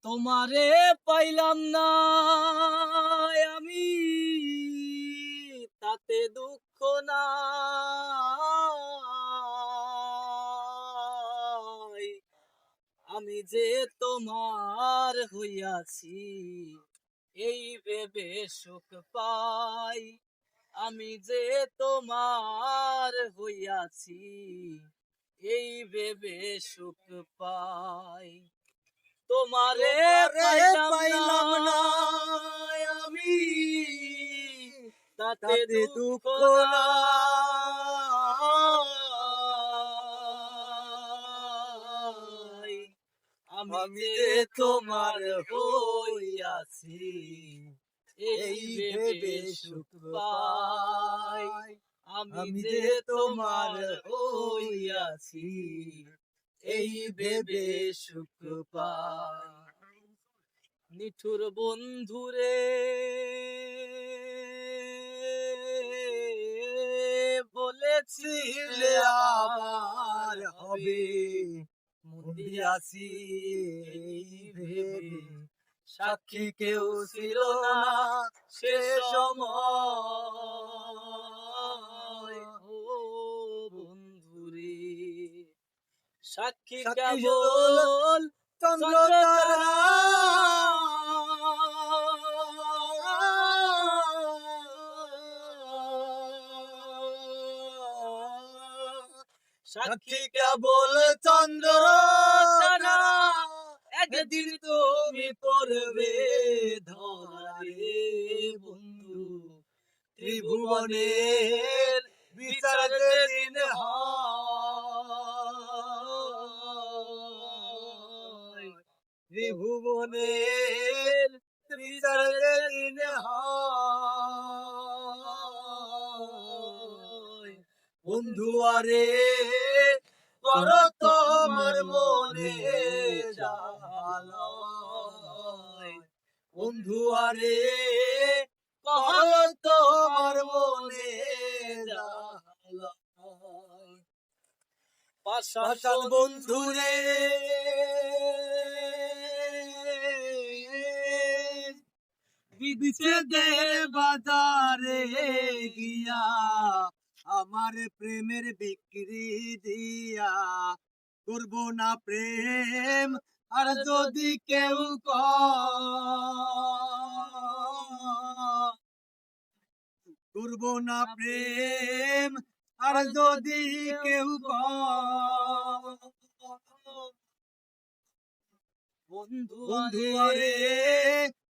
তোমারে পাইলাম না আমি, তাতে দুঃখ নাই। আমি যে তোমার হইয়াছি, এই ভেবে সুখ পাই। আমি যে তোমার হইয়াছি, এই ভেবে সুখ পাই। তোমারে পাইলাম না আমি, তাতে দুঃখ নাই। আমি যে তোমার হইয়াছি, এই ভেবে সুখ পাই। আমি যে তোমার হইয়াছি, এই ভেবে সুখ পাই। নিঠুর বন্ধুরে বলেছিলে আবার হবে, মন্দিয়াছি এই ভেবে সাক্ষী কেউ ছিল না সে সময়। ও বন্ধুরে, সাক্ষী কেবল চন্দ্রতারা, সাক্ষী কেবল চন্দ্রতারা। একদিন তুমি পড়বে ধরারে বন্ধু, ত্রিভুবনের বিচার যেদিন হয়, ত্রিভুবনের বিচার যেদিন হয়। বন্ধু আরে করো তোমার মনে জালায়, বন্ধু আরে করো তোমার মনে জালায়। পাশান বন্ধুরে বিচ্ছেদের বাজারে গিয়া আমার প্রেমের বিক্রি দিয়া, করব না প্রেম আর যদি কেউ করব না প্রেম আর যদি কেউ বন্ধু আরে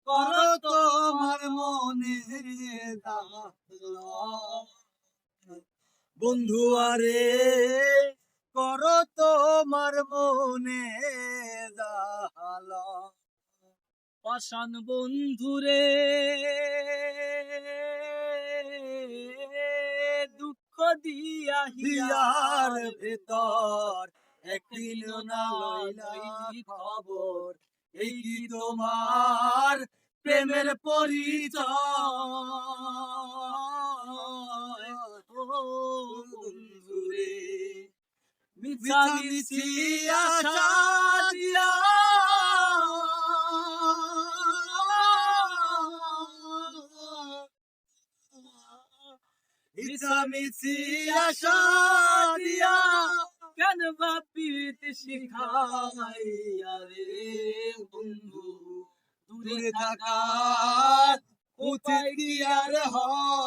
করো তোমার মনে বন্ধু আরে করো তোমার মনে জালা। পাষাণ বন্ধুরে দুঃখ দিয়া হিয়ার ভেতর একদিন না লইলি খবর, এই কি তোমার প্রেমের পরিচয়। ও বন্ধুরে, মিছামিছি আশা দিয়া মিছামিছি আশা দিয়া কেন বাপিতে শিখাইয়া রে বন্ধু, দূরে থাকা উচিত কি আর হয়।